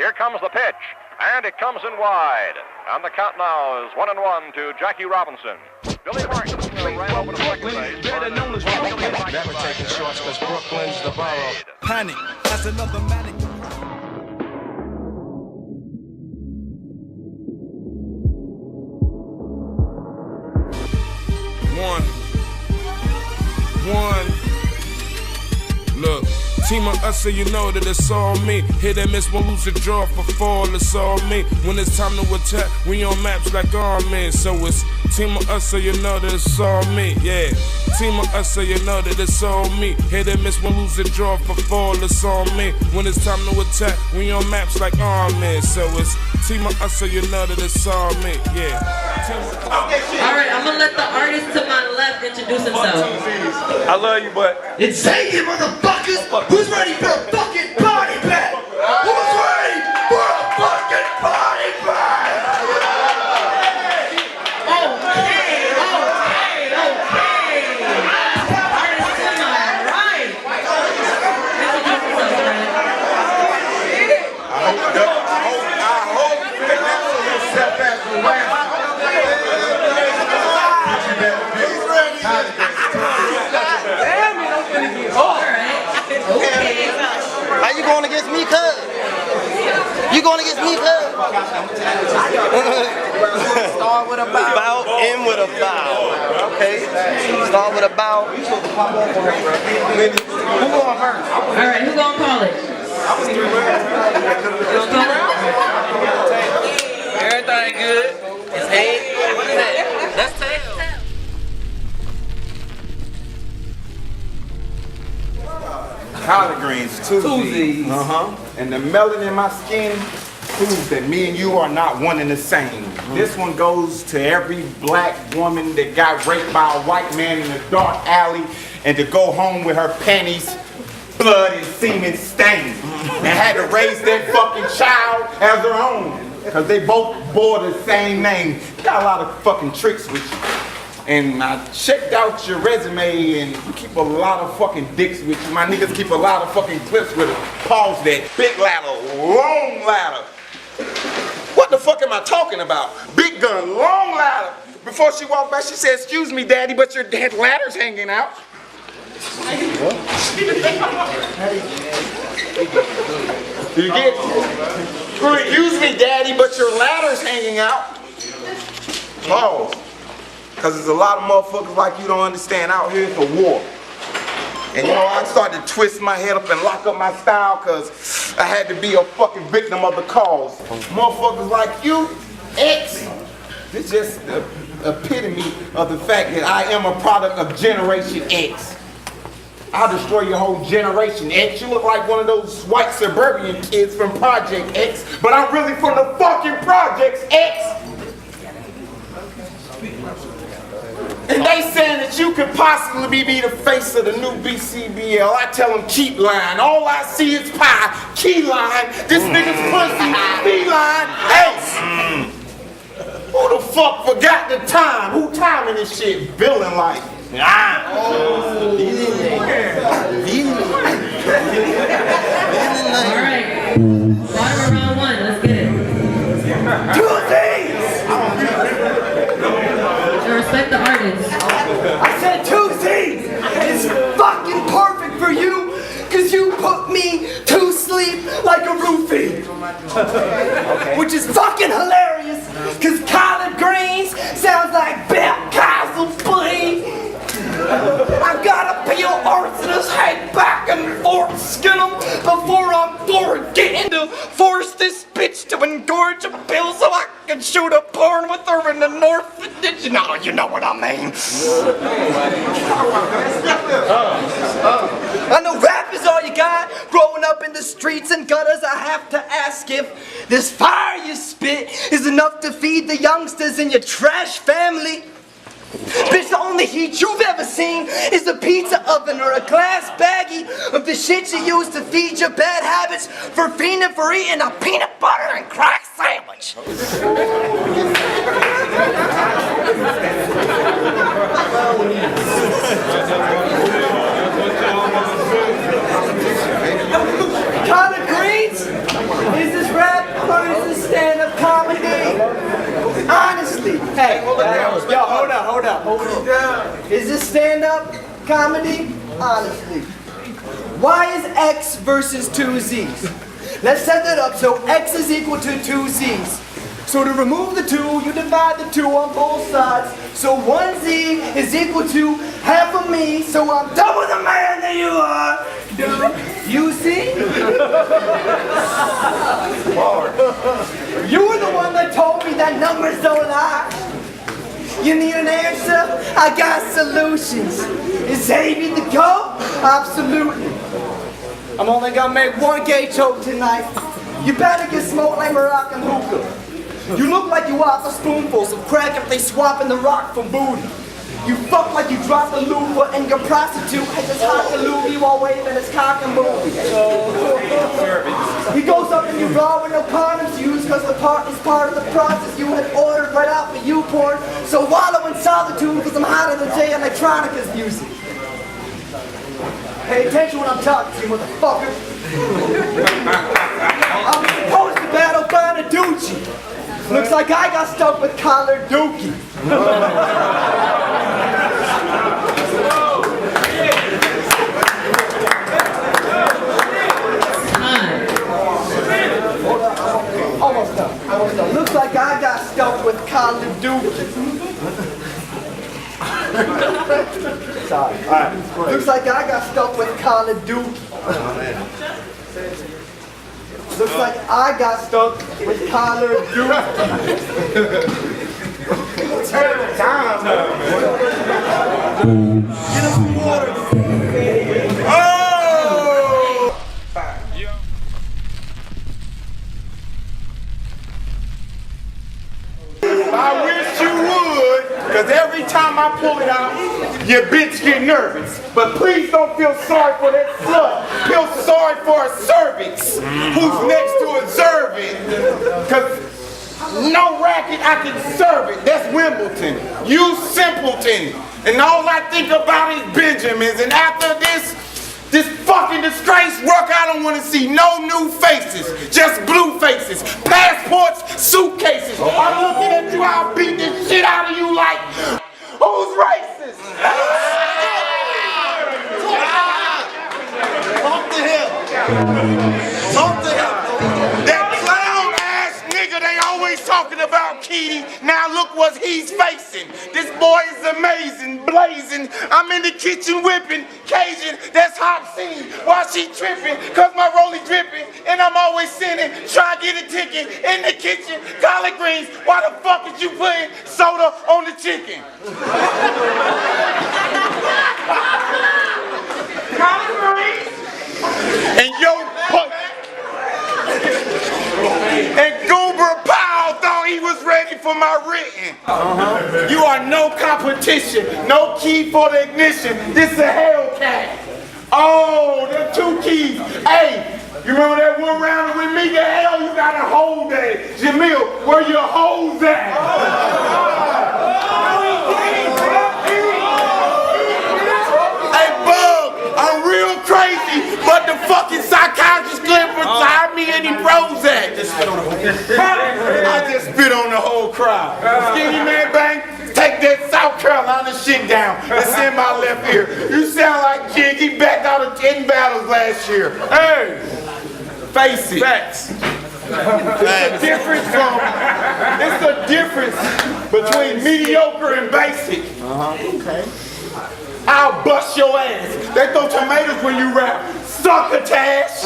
Here comes the pitch, and it comes in wide. And the count now is 1-1 to Jackie Robinson. Billy Martin ran over to second base. Better known as Brooklyn. Never taking shorts because Brooklyn's the borough. Panic. That's another manic. One. Look. Team of us, so you know that it's all me. Hit and miss, won't lose a draw for fall, it's all me. When it's time to attack, we on maps like army. So it's team of us, so you know that it's all me, yeah. Team of us, so you know that it's all me. Hit and miss, won't lose a draw for fall, it's all me. When it's time to attack, we on maps like army. So it's team of us, so you know that it's all me, yeah. Alright, I'm gonna let the artist to my left introduce himself. I love you, but It's Xavier, motherfuckers! Who's ready for a fucking party pack? Who's ready for a fucking party pack? Okay. Artist to my right. Introduce yourself, man. I hope you can answer yourself as the last. How you going against me, cuz? You going against me, cuz? Start with a bow. Bow, end with a bow. Okay. Start with a bow. Who going first? Alright, who gonna call it? Everything good. It's head. What is that? That's tail. Collard greens, Tuesdays. And the melanin in my skin proves that me and you are not one and the same. This one goes to every black woman that got raped by a white man in a dark alley and to go home with her panties, blood and semen stained, and had to raise that fucking child as her own. Because they both bore the same name. Got a lot of fucking tricks with you. And I checked out your resume and you keep a lot of fucking dicks with you. My niggas keep a lot of fucking clips with us. Pause that. Big ladder, long ladder. What the fuck am I talking about? Big gun, long ladder. Before she walked by, she said, "Excuse me, daddy, but your dead ladder's hanging out." You get? Excuse me, daddy, but your ladder's hanging out. Pause. Because there's a lot of motherfuckers like you don't understand out here for war. And you know, I started to twist my head up and lock up my style because I had to be a fucking victim of the cause. Motherfuckers like you, X, it's just the epitome of the fact that I am a product of Generation X. I'll destroy your whole generation, X. You look like one of those white suburban kids from Project X, but I'm really from the fucking Projects, X. And they saying that you could possibly be the face of the new BCBL. I tell them keep lying. All I see is pie, key line, this nigga's pussy, B-line, X. Who the fuck forgot the time? Who timing this shit? Billing like. Alright. Bottom of round one, let's get it. Tuesdays! Respect the artist. I said Tuesdays! It's fucking perfect for you because you put me to sleep like a roofie. Which is fucking hilarious because collard greens sounds like baptized buddy. I gotta peel Arthur's head back and forth, skin him before I'm forgetting to force this bitch to engorge a pill so I can shoot a porn with her in the north. You know what I mean. I know rap is all you got. Growing up in the streets and gutters, I have to ask if this fire you spit is enough to feed the youngsters in your trash family. Bitch, the only heat you've ever seen is a pizza oven or a glass baggie of the shit you use to feed your bad habits for fiending for eating a peanut butter and crack sandwich. Collard greens? Is this rap Is this stand-up comedy? Honestly. Y is X versus 2 Z's. Let's set that up so X is equal to 2 Z's. So to remove the 2, you divide the 2 on both sides. So 1 Z is equal to half of me, so I'm double the man that you are. Do you see? You were the one that told me that numbers don't lie. You need an answer? I got solutions. Is Xavier the GOAT? Absolutely. I'm only gonna make one gay joke tonight. You better get smoked like Moroccan hookah. You look like you offer spoonfuls of crack if they swapping the rock for booty. You fuck like you dropped the loofah and your prostitute had just hocked the loogie while waving his cock and booty. He goes up and you raw with no condoms used because the part is part of the process you had ordered right out for you porn. So wallow in solitude because I'm hotter than Jay Electronica's music. Pay attention when I'm talking to you, motherfucker. I'm supposed to battle Bonaducci. Looks like I got stuck with Collar Dookie. Almost done. Looks like I got stuck with Collar Dookie. Sorry. All right. Looks like I got stuck with Collar Dookie. Looks like I got stuck with Collar Dookie. Time. Get him some water. Oh! I wish you would, because every time I pull it out, your bitch get nervous. But please don't feel sorry for that slut. Feel sorry for a cervix who's next to a servant. Because no racket, I can serve it. That's Wimbledon. You simpleton. And all I think about is Benjamins. And after this fucking disgrace work, I don't want to see no new faces. Just blue faces. Passports, suitcases. I'm looking at you, I'll beat this shit out of you like, who's racist? Talk to him. Talk to him. That clown ass nigga, they always talking about Keating. Now look what he's facing. This boy is amazing, blazing. I'm in the kitchen whipping, Cajun, that's hot scene. While she tripping, cause my rollie dripping. And I'm always sinning, trying to get a ticket in the kitchen. Collard greens, why the fuck is you putting soda on the chicken? Collard greens? And and Goober Powell thought he was ready for my written. You are no competition, no key for the ignition. This is a Hellcat. Oh, the 2 keys. Hey, you remember that one round with me? The hell you got a hold at? Jamil, where your hoes at? Hey, Bug, I'm real crazy, but the fucking psychiatrist couldn't prescribe me any Prozac. I just spit on the whole crowd. Skinny man bang, take that South Carolina shit down. It's in my left ear. You sound like Jiggy backed out of 10 battles last year. Hey, face it. Facts. It's the difference between mediocre and basic. Okay. I'll bust your ass. They throw tomatoes when you rap. Succotash.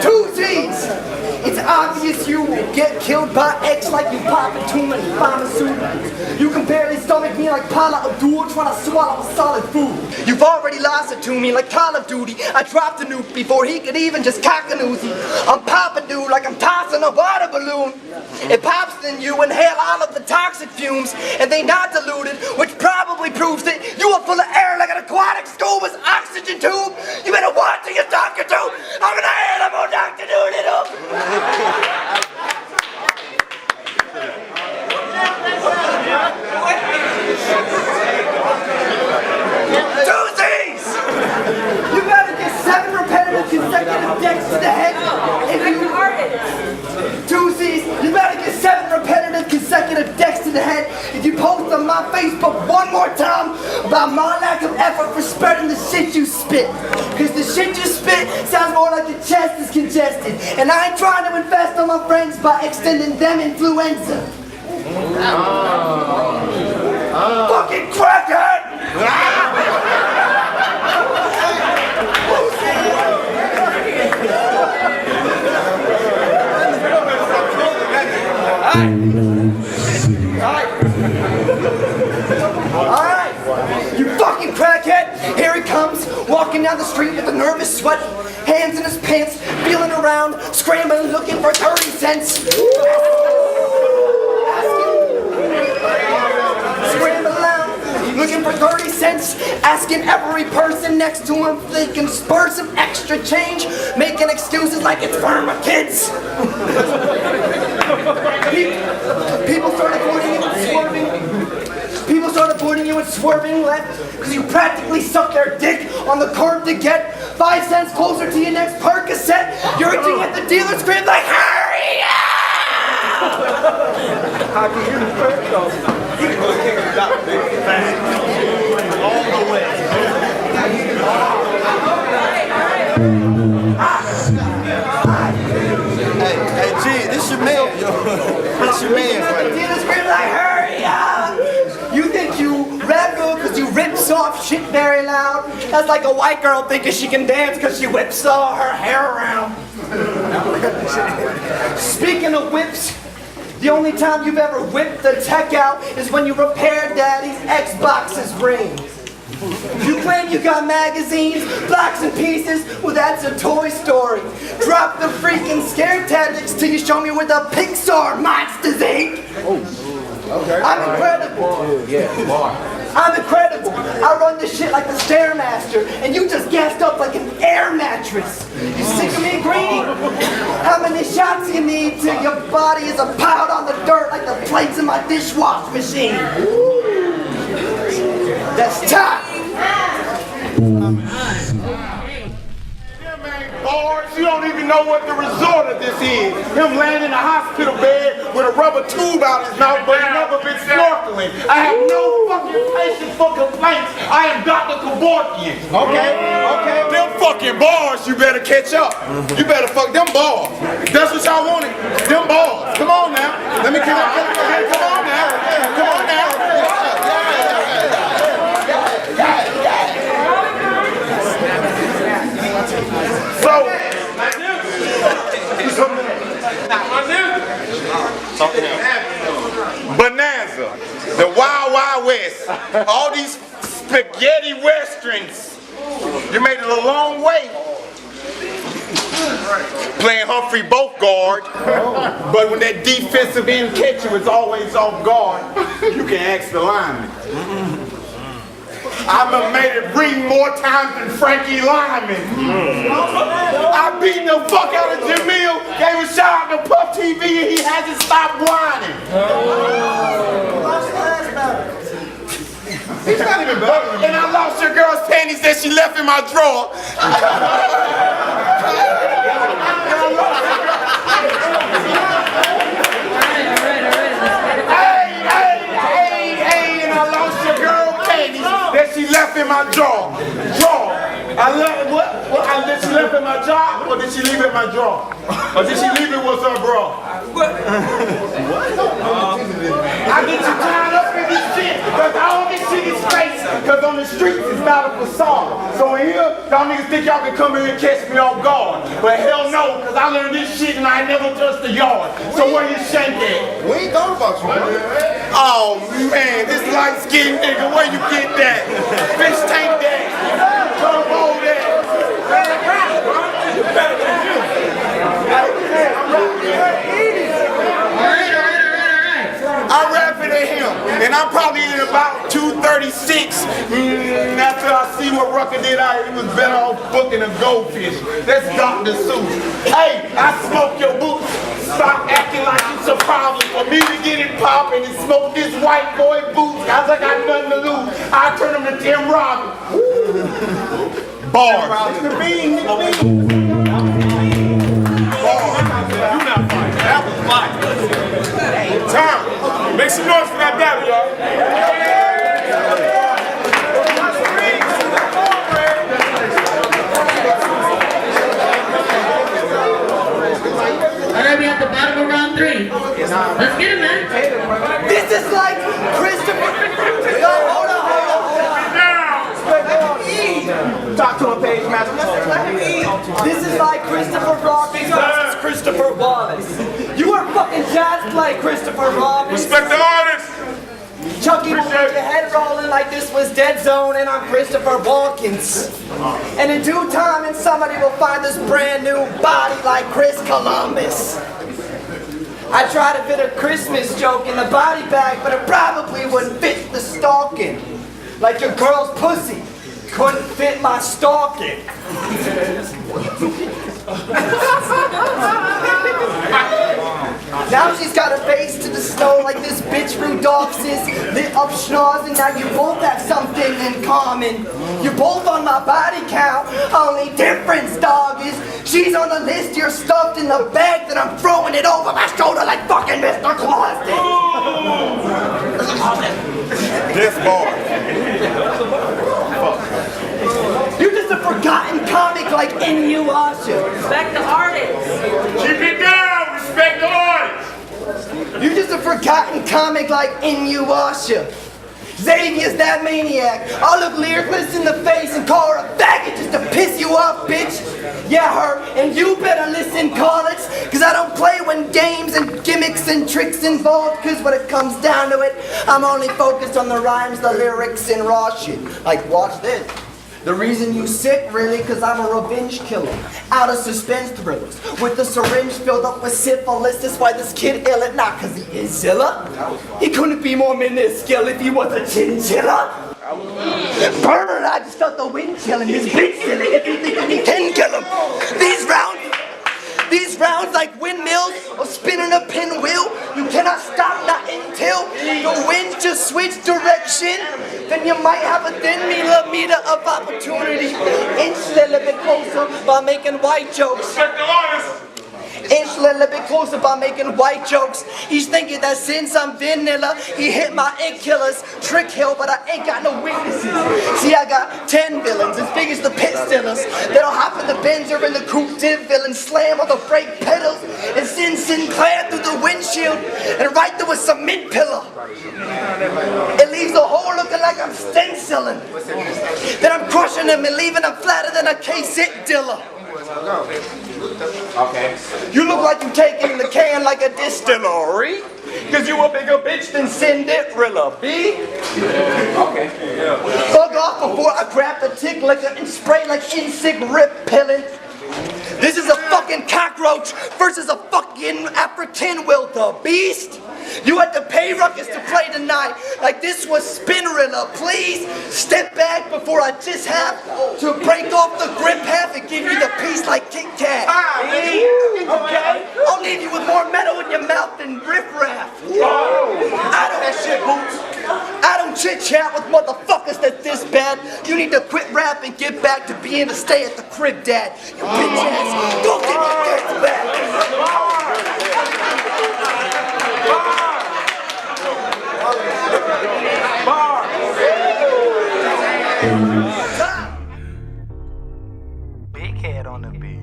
Two Z's! It's obvious you will get killed by X like you popping too many pharmaceuticals. You can barely stomach me like Paula Abdul trying to swallow a solid food. You've already lost it to me like Call of Duty. I dropped a nuke before he could even just cock an Uzi. I'm popping dude like I'm tossing a water balloon. It pops then you inhale all of the toxic fumes and they not diluted, which probably proves that you are full of air like an aquatic scuba's oxygen tube. You better watch till your doctor too. I'm an animal doctor doing it up. the head if you post on my Facebook one more time about my lack of effort for spreading the shit you spit. Cause the shit you spit sounds more like the chest is congested. And I ain't trying to invest on my friends by extending them influenza. Fucking crackhead! Alright, you fucking crackhead! Here he comes, walking down the street with a nervous sweat, hands in his pants, feeling around, scrambling, looking for 30 cents. Scrambling around, looking for 30 cents, asking every person next to him if they can spur some extra change, making excuses like it's for my kids. People started avoiding you and swerving. People started avoiding you and swerving left because you practically sucked their dick on the curb to get 5 cents closer to your next Percocet. You're reaching at the dealer scream like, hurry up! I can hear the first though. All the way. Hey, G, this your man, yo. This your man. The dealer scream like, hurry up! You think you rap good because you rip soft shit very loud? That's like a white girl thinking she can dance because she whips all her hair around. Speaking of whips, the only time you've ever whipped the tech out is when you repaired Daddy's Xbox's ring. You claim you got magazines, blocks and pieces, well that's a Toy Story. Drop the freaking scare tactics till you show me where the Pixar monsters ain't. Okay. I'm incredible. I'm incredible. I run this shit like the Stairmaster, and you just gassed up like an air mattress. You sick of me, Greeny? How many shots you need till your body is a pile on the dirt like the plates in my dishwasher machine? That's time. Bars, you don't even know what the result of this is. Him laying in a hospital bed with a rubber tube out his mouth, but he never been snorkeling. I have no fucking patience for complaints. I am Dr. Kevorkian. Okay? Them fucking bars, you better catch up. You better fuck them bars. That's what y'all wanted. Them bars. Come on now. Let me come on. Come on now. Come on now. Bonanza, the Wild Wild West, all these spaghetti westerns. You made it a long way. Playing Humphrey Bogart, but when that defensive end catcher is always off guard, you can ask the lineman. I've made it ring more times than Frankie Lyman. I beat the fuck out of Jamil, gave a shout out to Puff TV, and he hasn't stopped whining. He's not even better. And I lost your girl's panties that she left in my drawer. Hey, and I lost your girl's panties that she left in my drawer. I left what? Did she left in my drawer, or did she leave it in my drawer? Or did she leave it with her bra? What? I get you tied up in this shit, because all this shit is fake, because on the streets it's not a facade. So in here, y'all niggas think y'all can come in and catch me off guard. But hell no, because I learned this shit and I ain't never touched a yard. So where you shank at? We ain't thought about you, man. Oh man, this light-skinned nigga, where you get that? Fish tank that? Turbo that? I'm rapping at him, and I'm probably in about 236. After I see what Rucker did, he was better off booking a goldfish. That's Dr. Seuss. Hey, I smoke your boots. Stop acting like it's a problem for me to get it popping and smoke this white boy boots. Cause I got nothing to lose. I turn them to Tim Robbins. Bars. Mr. Bean, Mr. Bean. Bars. You not fine. That was fine. Time. Make some noise for that This is like Christopher Robin versus Christopher Wallace. You are fucking jazzed like Christopher Robin. Respect the artist! Chucky will make your head rolling like this was Dead Zone and I'm Christopher Walkins. And in due time, and somebody will find this brand new body like Chris Columbus. I tried to fit a Christmas joke in the body bag, but it probably wouldn't fit the stocking. Like your girl's pussy couldn't fit my stocking. Now she's got her face to the snow like this bitch Rudolph's is lit up schnoz, and now you both have something in common. You're both on my body count, only difference, dog, is she's on the list, you're stuffed in the bag, that I'm throwing it over my shoulder like fucking Mr. Claus did. This bar. You're just a forgotten comic like Inuyasha. Respect the artist. Keep it down! Respect the artist! You're just a forgotten comic like Inuyasha. Xavier's that maniac. I'll look lyricalist in the face and call her a faggot just to piss you off, bitch. Yeah, her. And you better listen, college, cause I don't play when games and gimmicks and tricks involved, cause when it comes down to it, I'm only focused on the rhymes, the lyrics, and raw shit. Like, watch this. The reason you sick, really, cause I'm a revenge killer. Out of suspense thrillers. With the syringe filled up with syphilis. That's why this kid ill it, not cause he is Zilla. He couldn't be more minuscule if he was a chinchilla. Burn, I just felt the wind chilling his bitch silly if you think that he can kill him. These rounds like windmills or spinning a pinwheel, you cannot stop not until the wind just switch direction. Then you might have a thin millimeter of opportunity. Inch a little bit closer by making white jokes. Respect the artist! Inch a little bit closer by making white jokes. He's thinking that since I'm vanilla, he hit my ink killer's trick hill, but I ain't got no weaknesses. See, I got 10 villains, as big as the pit stillers, that'll hop in the Benz or in the coupe div villain, slam on the brake pedals, and send Sinclair through the windshield, and right through a cement pillar. It leaves the hole looking like I'm stenciling. Then I'm crushing him and leaving him flatter than a K-sit dilla. Okay. You look like you taking the can like a distillery, cause you a bigger bitch than Cinderella, B? Okay. Bug off before I grab the tick liquor and spray like insect rip pillin'. This is a fucking cockroach versus a fucking African wildebeest. You had to pay ruckus to play tonight like this was Spinrilla. Please step back before I just have to break off the grip half and give you the piece like Kit Kat. Okay? I'll leave you with more metal in your mouth than riffraff. I don't chit chat with motherfuckers that's this bad. You need to quit rap and get back to being a stay at the crib dad. You bitch ass. Go get your kids back. Big head on the beat.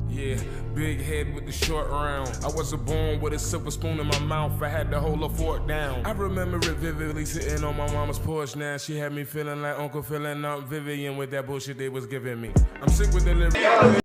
Yeah, big head with the short round. I wasn't born with a silver spoon in my mouth. I had to hold a fork down. I remember it vividly sitting on my mama's porch now. She had me feeling like Uncle Phil and Aunt Vivian with that bullshit they was giving me. I'm sick with the lyrics.